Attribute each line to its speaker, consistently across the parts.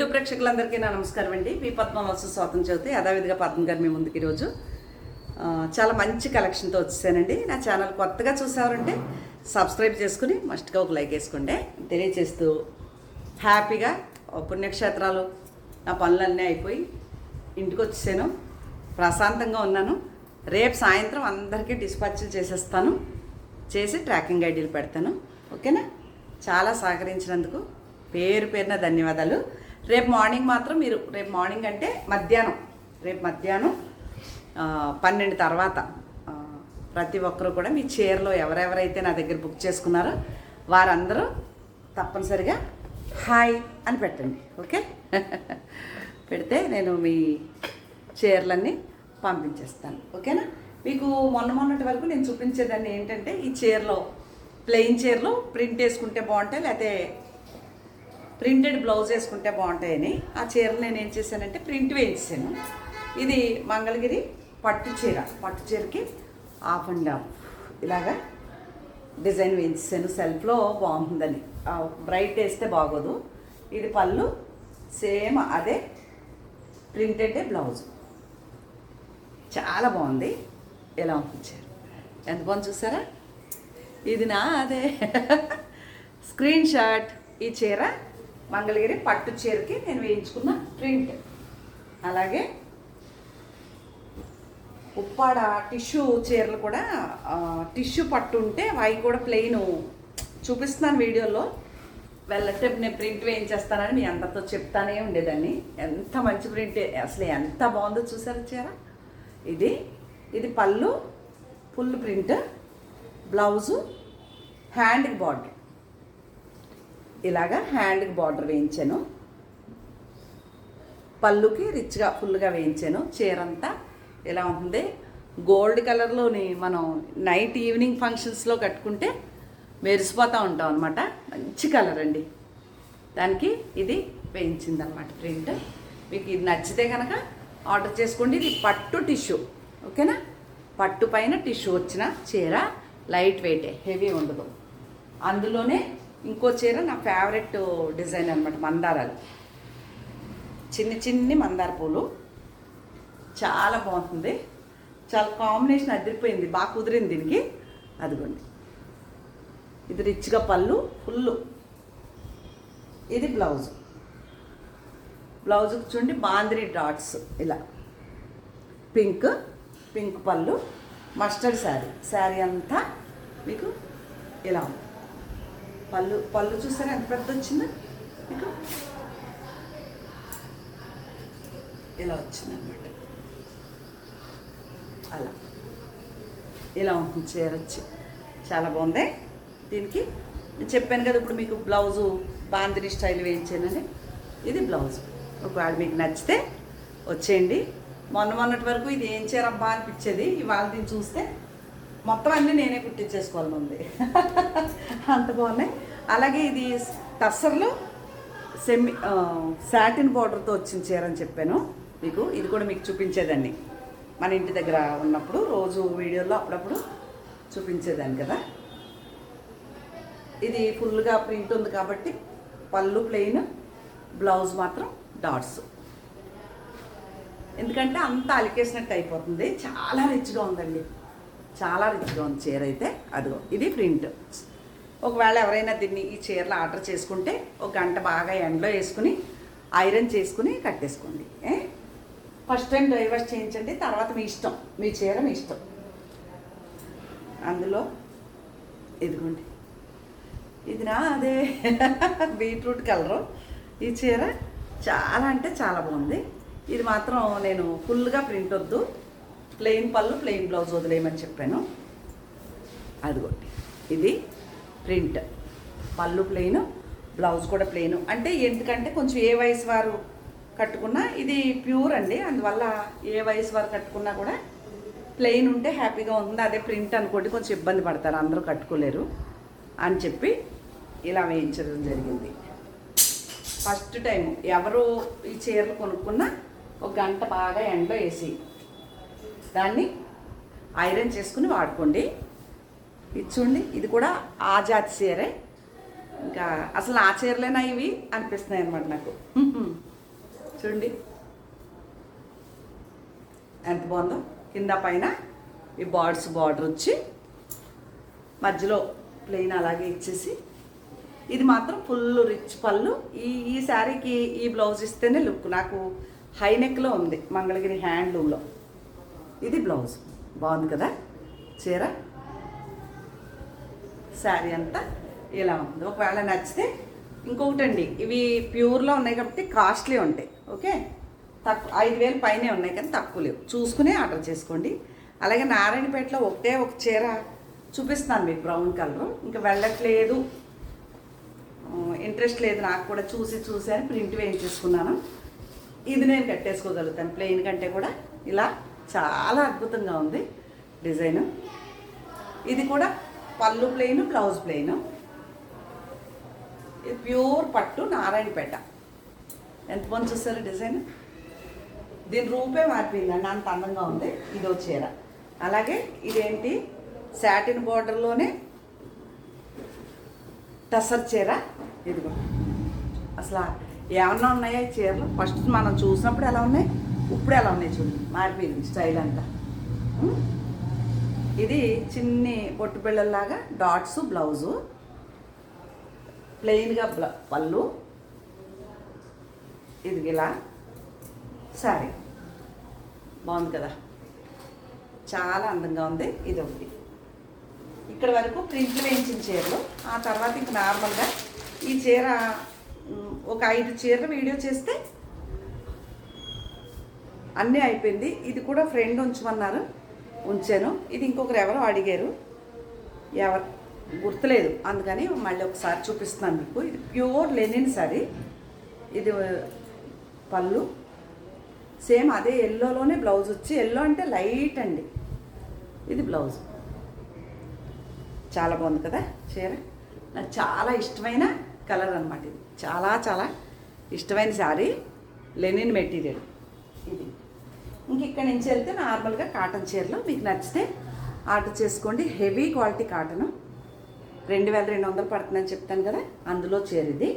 Speaker 1: YouTube ప్రేక్షకులందరికీ నా నమస్కారం అండి. మీ పద్మ వస్తు స్వాతంత్ర చవితి యథావిధిగా పద్మ గారు మీ ముందుకు ఈరోజు చాలా మంచి కలెక్షన్తో వచ్చేసానండి. నా ఛానల్ కొత్తగా చూసారంటే సబ్స్క్రైబ్ చేసుకుని మస్ట్గా ఒక లైక్ వేసుకోండి. తెలియచేస్తూ హ్యాపీగా పుణ్యక్షేత్రాలు నా పనులన్నీ అయిపోయి ఇంటికి వచ్చేసాను, ప్రశాంతంగా ఉన్నాను. రేపు సాయంత్రం అందరికీ డిస్పాచ్లు చేసేస్తాను, చేసి ట్రాకింగ్ ఐడీలు పెడతాను. ఓకేనా? చాలా సహకరించినందుకు పేరు పేరున ధన్యవాదాలు. రేపు మార్నింగ్ మాత్రం మీరు రేపు మార్నింగ్ అంటే రేపు మధ్యాహ్నం 12 తర్వాత ప్రతి ఒక్కరూ కూడా మీ చీరలో ఎవరెవరైతే నా దగ్గర బుక్ చేసుకున్నారో వారందరూ తప్పనిసరిగా హాయ్ అని పెట్టండి. ఓకే? పెడితే నేను మీ చీరలన్నీ పంపించేస్తాను. ఓకేనా? మీకు మొన్నటి వరకు నేను చూపించేదాన్ని ఏంటంటే ఈ చీరలో ప్లెయిన్ చీరలు ప్రింట్ వేసుకుంటే బాగుంటాయి, లేకపోతే ప్రింటెడ్ బ్లౌజ్ వేసుకుంటే బాగుంటాయని ఆ చీరలు నేను ఏం చేశానంటే ప్రింట్ వేయించాను. ఇది మంగళగిరి పట్టు చీరకి ఆఫ్ అండ్ ఆఫ్ ఇలాగా డిజైన్ వేయించాను. సెల్ఫ్లో బాగుంటుందని, బ్రైట్ వేస్తే బాగోదు. ఇది పళ్ళు, సేమ్ అదే ప్రింటెడ్ బ్లౌజ్, చాలా బాగుంది. ఎలా ఉంచారు, ఎంత బాగుంది చూసారా? ఇది నా అదే స్క్రీన్ షాట్. ఈ చీర మంగళగిరి పట్టు చీరకి నేను వేయించుకున్న ప్రింట్. అలాగే ఉప్పాడ టిష్యూ చీరలు కూడా టిష్యూ పట్టు ఉంటే అవి కూడా ప్లెయిన్ చూపిస్తున్నాను వీడియోలో. వెళ్ళట్టే నేను ప్రింట్ వేయించేస్తానని మీ అందరితో చెప్తానే ఉండేదాన్ని. ఎంత మంచి ప్రింట్, అసలు ఎంత బాగుందో చూసారు చీర. ఇది పళ్ళు ఫుల్ ప్రింట్, బ్లౌజు హ్యాండ్కి బార్డర్, ఇలాగా హ్యాండ్కి బార్డర్ వేయించాను. పళ్ళుకి రిచ్గా ఫుల్గా వేయించాను. చీర అంతా ఎలా ఉంటుంది, గోల్డ్ కలర్లోని మనం నైట్ ఈవినింగ్ ఫంక్షన్స్లో కట్టుకుంటే మెరిసిపోతూ ఉంటాం అనమాట. మంచి కలర్ అండి. దానికి ఇది వేయించింది అనమాట ప్రింట్. మీకు ఇది నచ్చితే కనుక ఆర్డర్ చేసుకోండి. ఇది పట్టు టిష్యూ. ఓకేనా? పట్టు పైన టిష్యూ వచ్చిన చీర, లైట్ వెయిటే, హెవీ ఉండదు. అందులోనే ఇంకో చీర నా ఫేవరెట్ డిజైన్ అనమాట, మందారాలు, చిన్ని మందార పూలు, చాలా బాగుంటుంది. చాలా కాంబినేషన్ అదిరిపోయింది, బాగా కుదిరింది దీనికి. అదిగోండి, ఇది రిచ్గా పళ్ళు ఫుల్. ఇది బ్లౌజుకి చూడండి బాంద్రీ డాట్స్, ఇలా పింక్ పళ్ళు, మస్టర్డ్ శారీ అంతా మీకు ఇలా ఉంది. పళ్ళు చూసారా ఎంత పెద్ద వచ్చిందో మీకు, ఇలా వచ్చింది అనమాట. అలా ఇలా ఉంటుంది చీర వచ్చి, చాలా బాగుంది. దీనికి చెప్పాను కదా ఇప్పుడు మీకు బ్లౌజు బాందిని స్టైల్ వేయించానని. ఇది బ్లౌజు. ఒకవేళ మీకు నచ్చితే వచ్చేయండి. మొన్నటి వరకు ఇది ఏం చీర అబ్బా అనిపించేది, ఇవాళ దీన్ని చూస్తే మొత్తం అన్నీ నేనే కుట్టించేసుకోవాలని ఉంది, అంత బాగున్నాయి. అలాగే ఇది టస్సర్లో సాటిన్ బార్డర్తో వచ్చిన చీర అని చెప్పాను మీకు. ఇది కూడా మీకు చూపించేదాన్ని మన ఇంటి దగ్గర ఉన్నప్పుడు, రోజు వీడియోలో అప్పుడప్పుడు చూపించేదాన్ని కదా. ఇది ఫుల్గా ప్రింట్ ఉంది కాబట్టి పళ్ళు ప్లెయిన్, బ్లౌజ్ మాత్రం డాట్స్. ఎందుకంటే అంతా అలికేసినట్టు అయిపోతుంది. చాలా రిచ్గా ఉందండి, చాలా రిచ్గా ఉంది చీర అయితే. అదిగో ఇది ప్రింట్. ఒకవేళ ఎవరైనా ఈ చీరలు ఆర్డర్ చేసుకుంటే ఒక గంట బాగా ఎండలో వేసుకుని ఐరన్ చేసుకుని కట్టేసుకోండి. ఫస్ట్ టైం డ్రై వాష్ చేయించండి, తర్వాత మీ ఇష్టం, మీ చీర మీ ఇష్టం. అందులో ఇదిగోండి, ఇది నా అదే బీట్రూట్ కలరు. ఈ చీర చాలా అంటే చాలా బాగుంది. ఇది మాత్రం నేను ఫుల్గా ప్రింట్ వద్దు, ప్లెయిన్ పళ్ళు ప్లెయిన్ బ్లౌజ్ వదిలేయమని చెప్పాను. అదిగోండి, ఇది ప్రింట్, పళ్ళు ప్లెయిన్, బ్లౌజ్ కూడా ప్లెయిన్. అంటే ఎందుకంటే కొంచెం ఏ వయసు వారు కట్టుకున్నా, ఇది ప్యూర్ అండి, అందువల్ల ఏ వయసు వారు కట్టుకున్నా కూడా ప్లెయిన్ ఉంటే హ్యాపీగా ఉంటుంది. అదే ప్రింట్ అనుకోండి కొంచెం ఇబ్బంది పడతారు, అందరూ కట్టుకోలేరు అని చెప్పి ఇలా వేయించడం జరిగింది. ఫస్ట్ టైం ఎవరు ఈ చీరలు కొనుక్కున్నా ఒక గంట బాగా ఎండలో వేసి దాన్ని ఐరన్ చేసుకుని వాడుకోండి. ఇది చూడండి, ఇది కూడా ఆ జాతి చీరే. ఇంకా అసలు ఆ చీరలేనా ఇవి అనిపిస్తున్నాయి అనమాట నాకు. చూడండి ఎంత బాగుందో. కింద పైన ఈ బార్డర్ వచ్చి మధ్యలో ప్లెయిన్ అలాగే ఇచ్చేసి, ఇది మాత్రం ఫుల్ రిచ్ పళ్ళు. ఈ శారీకి ఈ బ్లౌజ్ ఇస్తేనే లుక్. నాకు హై నెక్లో ఉంది మంగళగిరి హ్యాండ్లూమ్లో. ఇది బ్లౌజ్ బాగుంది కదా చీర. శారీ అంతా ఇలా ఉంది. ఒకవేళ నచ్చితే ఇంకొకటి అండి, ఇవి ప్యూర్లో ఉన్నాయి కాబట్టి కాస్ట్లీ ఉంటాయి. ఓకే, తక్కువ 5,000 పైనే ఉన్నాయి కానీ తక్కువ లేవు. చూసుకునే ఆర్డర్ చేసుకోండి. అలాగే నారాయణపేటలో ఒకటే ఒక చీర చూపిస్తున్నాను మీకు, బ్రౌన్ కలర్. ఇంకా వెళ్ళట్లేదు, ఇంట్రెస్ట్ లేదు నాకు కూడా. చూసాను, ప్రింట్ వేయించేసుకున్నాను. ఇది నేను కట్టేసుకోగలుగుతాను ప్లెయిన్ కంటే కూడా. ఇలా చాలా అద్భుతంగా ఉంది డిజైను. ఇది కూడా పళ్ళు ప్లెయిన్, బ్లౌజ్ ప్లెయిన్. ఇది ప్యూర్ పట్టు నారాయణపేట. ఎంత బాగుంది చూసారు డిజైన్. దీని రూపే మారిపోయిందండి, అంత అందంగా ఉంది. ఇదో చీర. అలాగే ఇదేంటి శాటిన్ బోర్డర్లోనే టసర్ చీర. ఇదిగో అసలు ఏమన్నా ఉన్నాయా ఈ చీరలు? ఫస్ట్ మనం చూసినప్పుడు ఎలా ఉన్నాయి, ఇప్పుడు ఎలా ఉన్నాయి చూడండి. మారిపోయింది స్టైల్ అంతా. ఇది చిన్ని బొట్టు బిళ్ళల్లాగా డాట్స్ బ్లౌజు, ప్లెయిన్గా పళ్ళు. ఇది ఇలా శారీ బాగుంది కదా, చాలా అందంగా ఉంది. ఇది ఒకటి. ఇక్కడ వరకు ప్రింట్లు వేయించిన చీరలు. ఆ తర్వాత ఇంక నార్మల్గా ఈ చీర ఒక 5 చీరలు వీడియో చేస్తే అన్నీ అయిపోయింది. ఇది కూడా ఫ్రెండ్ ఉంచమన్నారు, ఉంచాను. ఇది ఇంకొకరు ఎవరో అడిగారు, ఎవరు గుర్తులేదు, అందుకని మళ్ళీ ఒకసారి చూపిస్తున్నాను మీకు. ఇది ప్యూర్ లెనిన్ సారీ. ఇది పళ్ళు సేమ్ అదే ఎల్లోలోనే బ్లౌజ్ వచ్చి, ఎల్లో అంటే లైట్ అండి. ఇది బ్లౌజ్. చాలా బాగుంది కదా చీర. నాకు చాలా ఇష్టమైన కలర్ అనమాట ఇది. చాలా చాలా ఇష్టమైన శారీ, లెనిన్ మెటీరియల్ ఇది. ఇంక ఇక్కడి నుంచి వెళ్తే నార్మల్గా కాటన్ చీరలు మీకు నచ్చితే ఆర్డర్ చేసుకోండి. హెవీ క్వాలిటీ కాటను 2,200 పడుతుందని చెప్తాను కదా, అందులో చీర ఇది.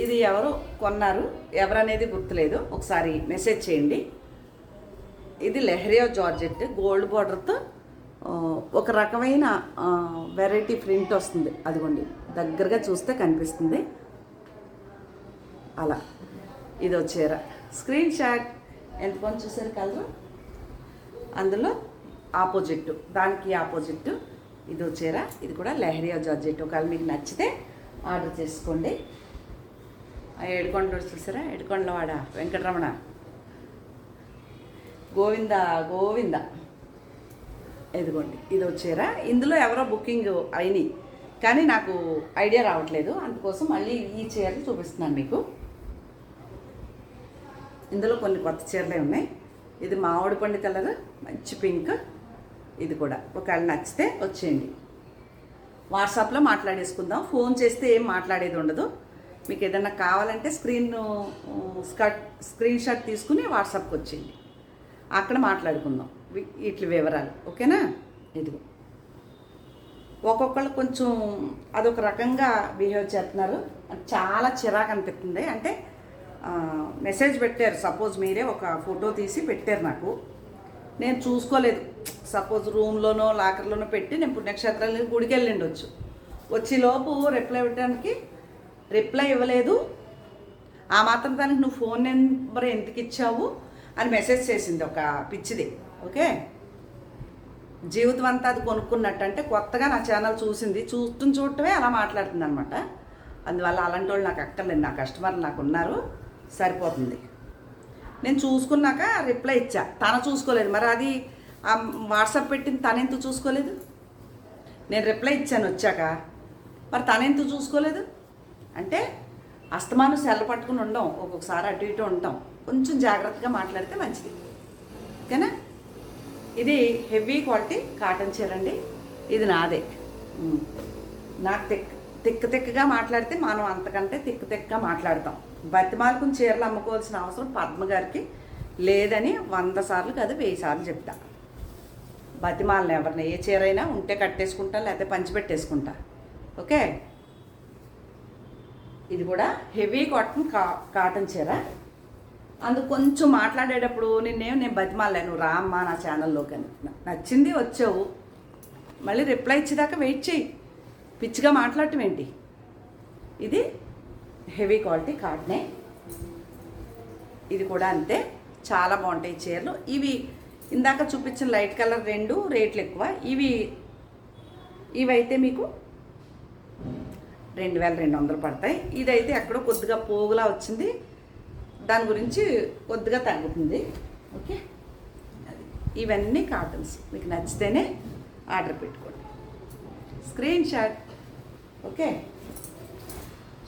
Speaker 1: ఇది ఎవరు కొన్నారు, ఎవరనేది గుర్తులేదు, ఒకసారి మెసేజ్ చేయండి. ఇది లెహరియా జార్జెట్ గోల్డ్ బార్డర్తో ఒక రకమైన వెరైటీ ప్రింట్ వస్తుంది. అదిగోండి దగ్గరగా చూస్తే కనిపిస్తుంది అలా. ఇదో చీర స్క్రీన్ షాట్. ఎంత కొంచెం చూసారు కలరు, అందులో ఆపోజిట్, దానికి ఆపోజిట్ ఇదో చీర. ఇది కూడా లెహరియా జార్జెట్. ఒకవేళ మీకు నచ్చితే ఆర్డర్ చేసుకోండి. ఏడుకొండ చూసారా, ఏడుకొండలవాడ వెంకటరమణ గోవింద గోవింద. ఇదిగోండి ఇదో చీర. ఇందులో ఎవరో బుకింగ్ అయినాయి కానీ నాకు ఐడియా రావట్లేదు, అందుకోసం మళ్ళీ ఈ చీరలు చూపిస్తున్నాను మీకు. ఇందులో కొన్ని కొత్త చీరలే ఉన్నాయి. ఇది మామిడి పండు కలర్, మంచి పింక్. ఇది కూడా ఒకవేళ నచ్చితే వచ్చేయండి. వాట్సాప్లో మాట్లాడేసుకుందాం. ఫోన్ చేస్తే ఏం మాట్లాడేది ఉండదు. మీకు ఏదైనా కావాలంటే స్క్రీన్ షాట్ తీసుకుని వాట్సాప్కి వచ్చేయండి, అక్కడ మాట్లాడుకుందాం వీటి వివరాలు. ఓకేనా. ఇదిగో ఒక్కొక్కళ్ళు కొంచెం అదొక రకంగా బిహేవ్ చేస్తున్నారు, చాలా చిరాకు అనిపిస్తుంది. అంటే మెసేజ్ పెట్టారు, సపోజ్ మీరే ఒక ఫోటో తీసి పెట్టారు నాకు, నేను చూసుకోలేదు. సపోజ్ రూమ్లోనో లాకర్లోనో పెట్టి నేను పుణ్యక్షేత్రాలకి గుడికి వెళ్ళిండొచ్చు, వచ్చేలోపు రిప్లై ఇవ్వలేదు. ఆ మాత్రం దానికి నువ్వు ఫోన్ నెంబర్ ఎందుకు ఇచ్చావు అని మెసేజ్ చేసింది ఒక పిచ్చిది. ఓకే, జీవితం అంతా అది కొనుక్కున్నట్టు. అంటే కొత్తగా నా ఛానల్ చూడటమే అలా మాట్లాడుతుంది అనమాట. అందువల్ల అలాంటి వాళ్ళు నాకు అక్కర్లేదు, నా కస్టమర్లు నాకు ఉన్నారు, సరిపోతుంది. నేను చూసుకున్నాక రిప్లై ఇచ్చా, తను చూసుకోలేదు. మరి అది వాట్సాప్ పెట్టింది తనెందుకు చూసుకోలేదు? నేను రిప్లై ఇచ్చాను వచ్చాక, మరి తనెందుకు చూసుకోలేదు? అంటే అస్తమాను సెల్ల పట్టుకుని ఉండం, ఒక్కొక్కసారి అటు ఇటు ఉంటాం. కొంచెం జాగ్రత్తగా మాట్లాడితే మంచిది. ఓకేనా. ఇది హెవీ క్వాలిటీ కాటన్ చీర అండి. ఇది నాదే. నాకు తిక్కగా మాట్లాడితే మనం అంతకంటే తిక్కగా మాట్లాడతాం. బతిమాలకు చీరలు అమ్ముకోవాల్సిన అవసరం పద్మ గారికి లేదని 100 సార్లు కాదు 1000 సార్లు చెప్తా. బతిమాలను ఎవరిని, ఏ చీర అయినా ఉంటే కట్టేసుకుంటా, లేకపోతే పంచిపెట్టేసుకుంటా. ఓకే. ఇది కూడా హెవీ కాటన్ చీర. అందుకు కొంచెం మాట్లాడేటప్పుడు నేను బతిమాలే, నువ్వు రా అమ్మా నా ఛానల్లోకి అని. నచ్చింది వచ్చావు, మళ్ళీ రిప్లై ఇచ్చేదాకా వెయిట్ చేయి, పిచ్చిగా మాట్లాడటం ఏంటి. ఇది హెవీ క్వాలిటీ కాటనే. ఇది కూడా అంతే, చాలా బాగుంటాయి చీరలు. ఇవి ఇందాక చూపించిన లైట్ కలర్ 2 రేట్లు ఎక్కువ. ఇవైతే మీకు 2200 పడతాయి. ఇదైతే ఎక్కడో కొద్దిగా పోగులా వచ్చింది, దాని గురించి కొద్దిగా తగ్గుతుంది. ఓకే, ఇవన్నీ కాటన్స్. మీకు నచ్చితేనే ఆర్డర్ పెట్టుకోండి, screen shot. Okay,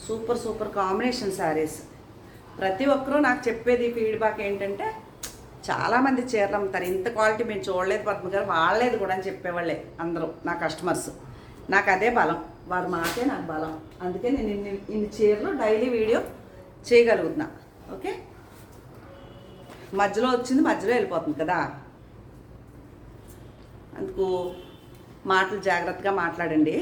Speaker 1: super super combination saris. ప్రతి ఒక్కరూ నాకు చెప్పేది ఫీడ్బ్యాక్ ఏంటంటే, చాలామంది చీరలు అమ్ముతారు, ఇంత క్వాలిటీ మేము చూడలేదు పద్మ గారు, వాడలేదు కూడా అని చెప్పేవాళ్ళే అందరూ నా కస్టమర్స్. నాకు అదే బలం, వారి మాటే నాకు బలం. అందుకే నేను ఇన్ని చీరలు డైలీ వీడియో చేయగలుగుతున్నా. ఓకే, మధ్యలో వచ్చింది మధ్యలో వెళ్ళిపోతుంది కదా, అందుకు మాటలు జాగ్రత్తగా మాట్లాడండి.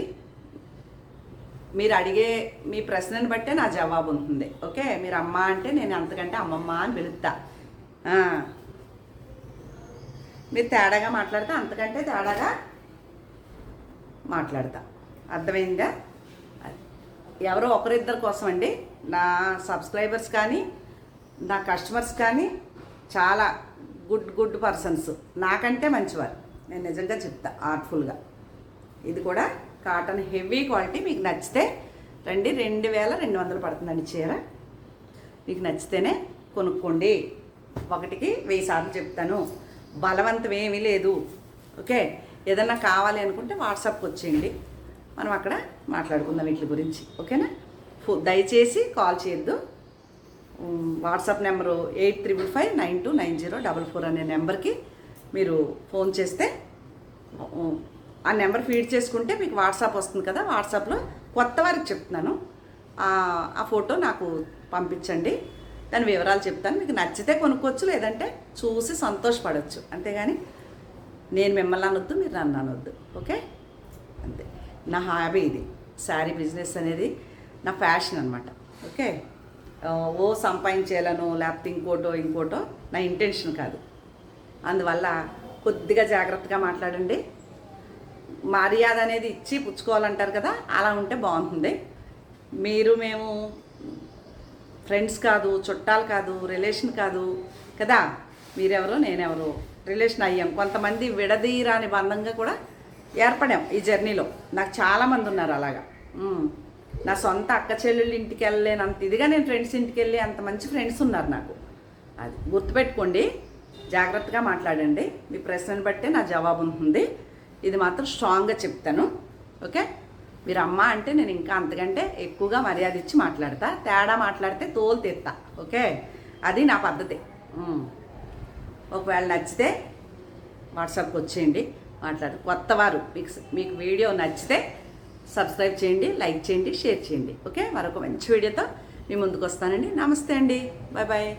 Speaker 1: మీరు అడిగే మీ ప్రశ్నని బట్టే నా జవాబు ఉంటుంది. ఓకే, మీరు అమ్మ అంటే నేను అంతకంటే అమ్మమ్మ అని పిలుస్తా. మీరు తేడాగా మాట్లాడితే అంతకంటే తేడాగా మాట్లాడతా. అర్థమైందా? ఎవరో ఒకరిద్దరి కోసం అండి. నా సబ్స్క్రైబర్స్ కానీ నా కస్టమర్స్ కానీ చాలా గుడ్ పర్సన్స్, నాకంటే మంచివారు. నేను నిజంగా చెప్తా ఆర్ట్ఫుల్గా. ఇది కూడా కాటన్ హెవీ క్వాలిటీ. మీకు నచ్చితే రండి, 2200 పడుతుందండి చీర. మీకు నచ్చితేనే కొనుక్కోండి. ఒకటికి 1000 సార్లు చెప్తాను, బలవంతం ఏమీ లేదు. ఓకే, ఏదన్నా కావాలి అనుకుంటే వాట్సాప్కి వచ్చేయండి, మనం అక్కడ మాట్లాడుకుందాం వీటి గురించి. ఓకేనా? దయచేసి కాల్ చేయొద్దు. వాట్సాప్ నెంబరు 8355929044 అనే నెంబర్కి మీరు ఫోన్ చేస్తే ఆ నెంబర్ ఫీడ్ చేసుకుంటే మీకు వాట్సాప్ వస్తుంది కదా. వాట్సాప్లో కొత్త వారికి చెప్తున్నాను, ఆ ఫోటో నాకు పంపించండి, దాని వివరాలు చెప్తాను. మీకు నచ్చితే కొనుక్కోవచ్చు, లేదంటే చూసి సంతోషపడవచ్చు. అంతేగాని నేను మిమ్మల్ని అనొద్దు, మీరు నన్ను అనొద్దు. ఓకే, అంతే. నా హాబీ ఇది, శారీ బిజినెస్ అనేది నా ఫ్యాషన్ అనమాట. ఓకే, ఓ సంపాదించేయాలను లేకపోతే ఇంకోటో నా ఇంటెన్షన్ కాదు. అందువల్ల కొద్దిగా జాగ్రత్తగా మాట్లాడండి. మర్యాద అనేది ఇచ్చి పుచ్చుకోవాలంటారు కదా, అలా ఉంటే బాగుంటుంది. మేము ఫ్రెండ్స్ కాదు, చుట్టాలు కాదు, రిలేషన్ కాదు కదా. మీరెవరో నేనెవరో రిలేషన్ అయ్యాం. కొంతమంది విడదీరాని బంధంగా కూడా ఏర్పడాం ఈ జర్నీలో. నాకు చాలామంది ఉన్నారు అలాగా. నా సొంత అక్క చెల్లెళ్ళ ఇంటికి వెళ్ళలేనంత ఇదిగా నేను ఫ్రెండ్స్ ఇంటికి వెళ్ళి అంత మంచి ఫ్రెండ్స్ ఉన్నారు నాకు. అది గుర్తుపెట్టుకోండి, జాగ్రత్తగా మాట్లాడండి. మీ ప్రశ్నను బట్టే నా జవాబు ఉంటుంది. ఇది మాత్రం స్ట్రాంగ్గా చెప్తాను. ఓకే, మీరు అమ్మ అంటే నేను ఇంకా అంతకంటే ఎక్కువగా మర్యాద ఇచ్చి మాట్లాడతా. తేడా మాట్లాడితే తోలు తెత్తా. ఓకే, అది నా పద్ధతి. ఒకవేళ నచ్చితే వాట్సాప్కి వచ్చేయండి, కొత్తవారు మీకు వీడియో నచ్చితే సబ్స్క్రైబ్ చేయండి, లైక్ చేయండి, షేర్ చేయండి. ఓకే, మరొక మంచి వీడియోతో మీ ముందుకు వస్తానండి. నమస్తే అండి, బాయ్ బాయ్.